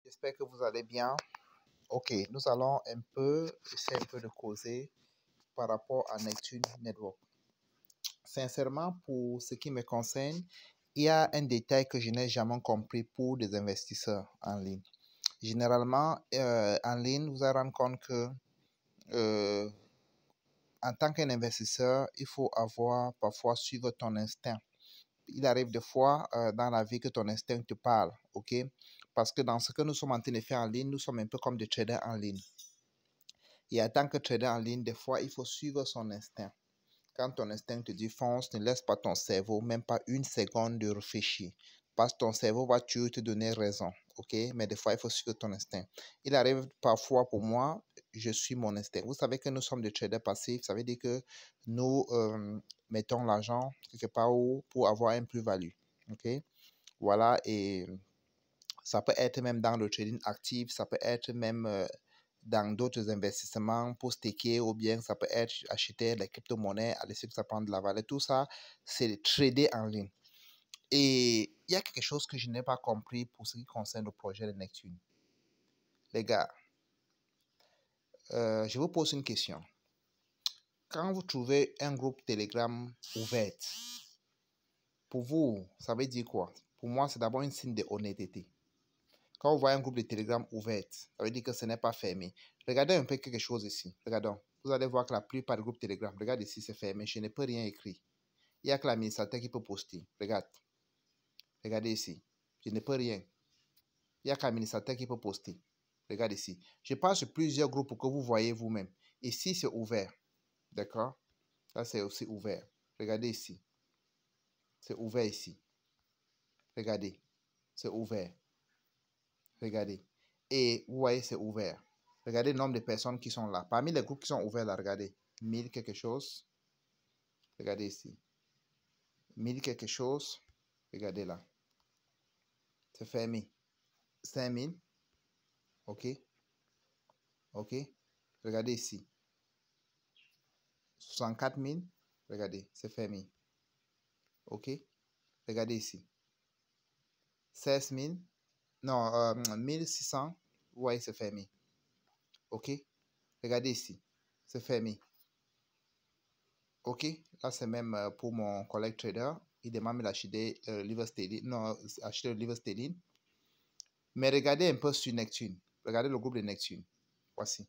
J'espère que vous allez bien. Ok, nous allons essayer un peu de causer par rapport à Neptune Network. Sincèrement, pour ce qui me concerne, il y a un détail que je n'ai jamais compris pour des investisseurs en ligne. Généralement, en ligne, vous allez rendre compte que en tant qu'investisseur, il faut parfois suivre ton instinct. Il arrive des fois dans la vie que ton instinct te parle, ok? Parce que dans ce que nous sommes en train de faire en ligne, nous sommes un peu comme des traders en ligne. Et en tant que trader en ligne, des fois, il faut suivre son instinct. Quand ton instinct te dit fonce, ne laisse pas ton cerveau, même pas une seconde de réfléchir. Parce que ton cerveau va toujours te donner raison, ok? Mais des fois, il faut suivre ton instinct. Il arrive parfois pour moi, je suis mon instinct. Vous savez que nous sommes des traders passifs, ça veut dire que nous mettons l'argent quelque part pour avoir un plus-value, ok? Voilà, et ça peut être même dans le trading actif, ça peut être même dans d'autres investissements pour staker, ou bien ça peut être acheter des crypto-monnaies, à laisser que ça prenne de la valeur. Tout ça, c'est trader en ligne. Et il y a quelque chose que je n'ai pas compris pour ce qui concerne le projet de Neptune. Les gars, je vous pose une question. Quand vous trouvez un groupe Telegram ouvert, pour vous, ça veut dire quoi? Pour moi, c'est d'abord un signe de honnêteté. Quand vous voyez un groupe de Telegram ouvert, ça veut dire que ce n'est pas fermé. Regardez un peu quelque chose ici. Regardons. Vous allez voir que la plupart des groupes Telegram, regarde ici, c'est fermé. Je ne peux rien écrire. Il n'y a que l'administrateur qui peut poster. Regarde. Regardez ici. Je ne peux rien. Il n'y a que l'administrateur qui peut poster. Regarde ici. Je parle sur plusieurs groupes pour que vous voyez vous-même. Ici, c'est ouvert. D'accord? Là, c'est aussi ouvert. Regardez ici. C'est ouvert ici. Regardez. C'est ouvert. Regardez. Et vous voyez, c'est ouvert. Regardez le nombre de personnes qui sont là. Parmi les groupes qui sont ouverts là, regardez. 1000 quelque chose. Regardez ici. 1000 quelque chose. Regardez là. C'est fermé. 5000. OK. OK. Regardez ici. 64 000. Regardez. C'est fermé. OK. Regardez ici. 16 000. Non, 1600. Vous voyez, c'est fermé. OK. Regardez ici. C'est fermé. OK. Là, c'est même pour mon collègue trader. Il demande d'acheter le livre sterling. Non, acheter le livre sterling. Mais regardez un peu sur Neptune. Regardez le groupe de Neptune. Voici.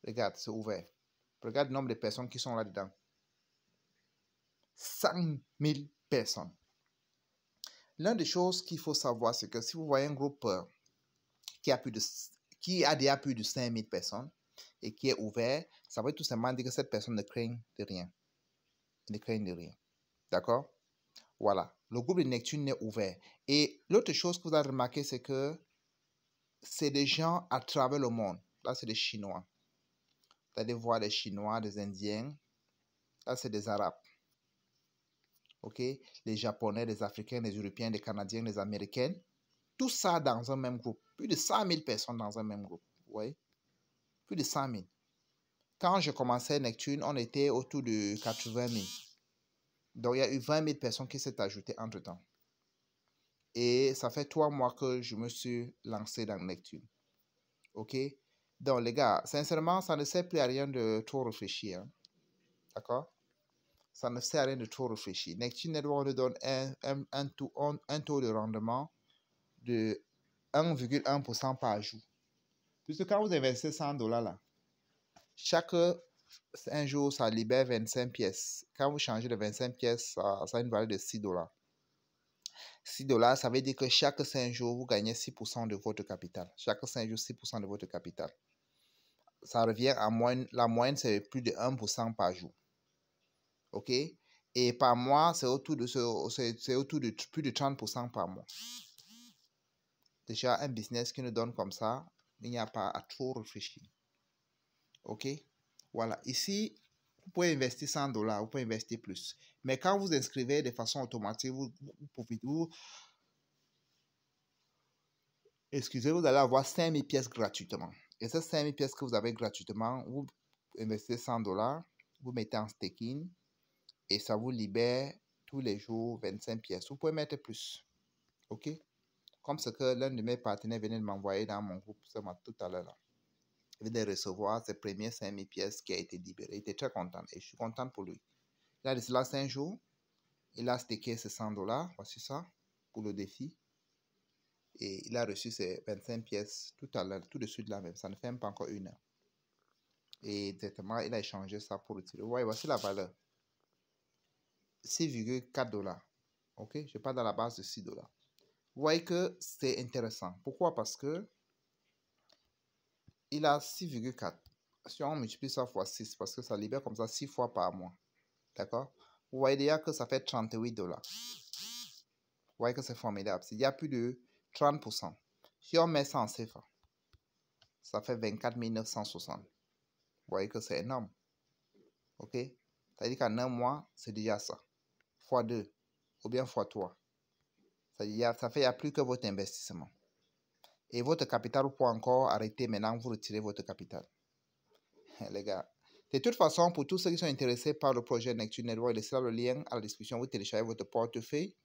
Regarde, c'est ouvert. Regarde le nombre de personnes qui sont là-dedans. 100 000 personnes. L'une des choses qu'il faut savoir, c'est que si vous voyez un groupe qui a déjà plus de 5 000 personnes et qui est ouvert, ça veut tout simplement dire que cette personne ne craint de rien. Ne craint de rien. D'accord? Voilà. Le groupe de Neptune est ouvert. Et l'autre chose que vous avez remarqué, c'est que c'est des gens à travers le monde. Là, c'est des Chinois. Vous allez voir des Chinois, des Indiens. Là, c'est des Arabes. OK? Les Japonais, les Africains, les Européens, les Canadiens, les Américains. Tout ça dans un même groupe. Plus de 100 000 personnes dans un même groupe. Vous voyez? Plus de 100 000. Quand je commençais Neptune, on était autour de 80 000. Donc, il y a eu 20 000 personnes qui s'est ajoutées entre-temps. Et ça fait 3 mois que je me suis lancé dans Neptune. OK? Donc, les gars, sincèrement, ça ne sert plus à rien de trop réfléchir. Hein? D'accord? Ça ne sert à rien de trop réfléchir. Neptune Network nous donne un taux de rendement de 1,1% par jour. Puisque quand vous investissez $100 là, chaque un jour, ça libère 25 pièces. Quand vous changez de 25 pièces, ça a une valeur de $6. $6, ça veut dire que chaque 5 jours, vous gagnez 6% de votre capital. Chaque 5 jours, 6% de votre capital. Ça revient à moyenne. La moyenne, c'est plus de 1% par jour. OK? Et par mois, c'est autour de plus de 30% par mois. Déjà, un business qui nous donne comme ça, il n'y a pas à trop réfléchir. OK? Voilà. Ici, vous pouvez investir $100, vous pouvez investir plus. Mais quand vous inscrivez de façon automatique, vous allez avoir 5000 pièces gratuitement. Et ces 5000 pièces que vous avez gratuitement, vous investissez $100, vous mettez en staking et ça vous libère tous les jours 25 pièces. Vous pouvez mettre plus. OK? comme ce que l'un de mes partenaires venait de m'envoyer dans mon groupe tout à l'heure. Il vient de recevoir ses premières 5000 pièces qui a été libérées. Il était très content et je suis content pour lui. Il a de cela 5 jours. Il a stacké ses $100. Voici ça pour le défi. Et il a reçu ses 25 pièces tout à l'heure, tout de suite là même. Ça ne fait même pas encore 1 heure. Et directement, il a échangé ça pour retirer. Ouais, voici la valeur. $6,4. Ok, je pars dans la base de $6. Vous voyez que c'est intéressant. Pourquoi? Parce que il a 6,4. Si on multiplie ça fois 6, parce que ça libère comme ça 6 fois par mois. D'accord? Vous voyez déjà que ça fait $38. Vous voyez que c'est formidable. Il y a plus de 30%. Si on met ça en CFA, ça fait 24 960. Vous voyez que c'est énorme. Ok? C'est-à-dire qu'en un mois, c'est déjà ça. Fois 2 ou bien fois 3. Ça fait, il n'y a plus que votre investissement. Et votre capital, vous pouvez encore arrêter maintenant, vous retirez votre capital. Les gars. De toute façon, pour tous ceux qui sont intéressés par le projet Neptune Network, laissez le lien à la description. Vous téléchargez votre portefeuille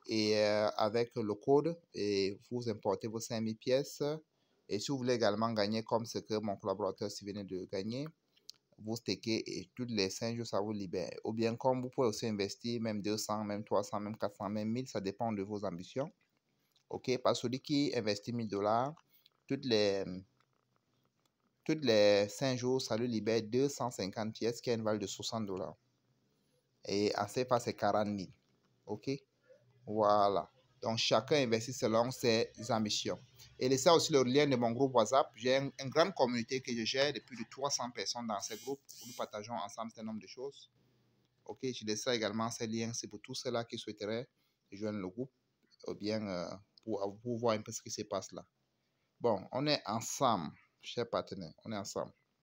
et avec le code et vous importez vos 5000 pièces. Et si vous voulez également gagner comme ce que mon collaborateur venait de gagner, vous stakez et tous les 5 jours, ça vous libère. Ou bien comme vous pouvez aussi investir même 200, même 300, même 400, même 1000, ça dépend de vos ambitions. Ok, parce que celui qui investit $1000, toutes les 5 jours, ça lui libère 250 pièces qui a une valeur de $60. Et en CFA, c'est 40 000. Ok, voilà. Donc, chacun investit selon ses ambitions. Et laissez aussi le lien de mon groupe WhatsApp. J'ai une grande communauté que je gère de plus de 300 personnes dans ce groupe où nous partageons ensemble un nombre de choses. Ok, je laisserai également ces liens. C'est pour tous ceux-là qui souhaiteraient joindre le groupe ou bien pour voir un peu ce qui se passe là. Bon, on est ensemble, chers partenaires, on est ensemble.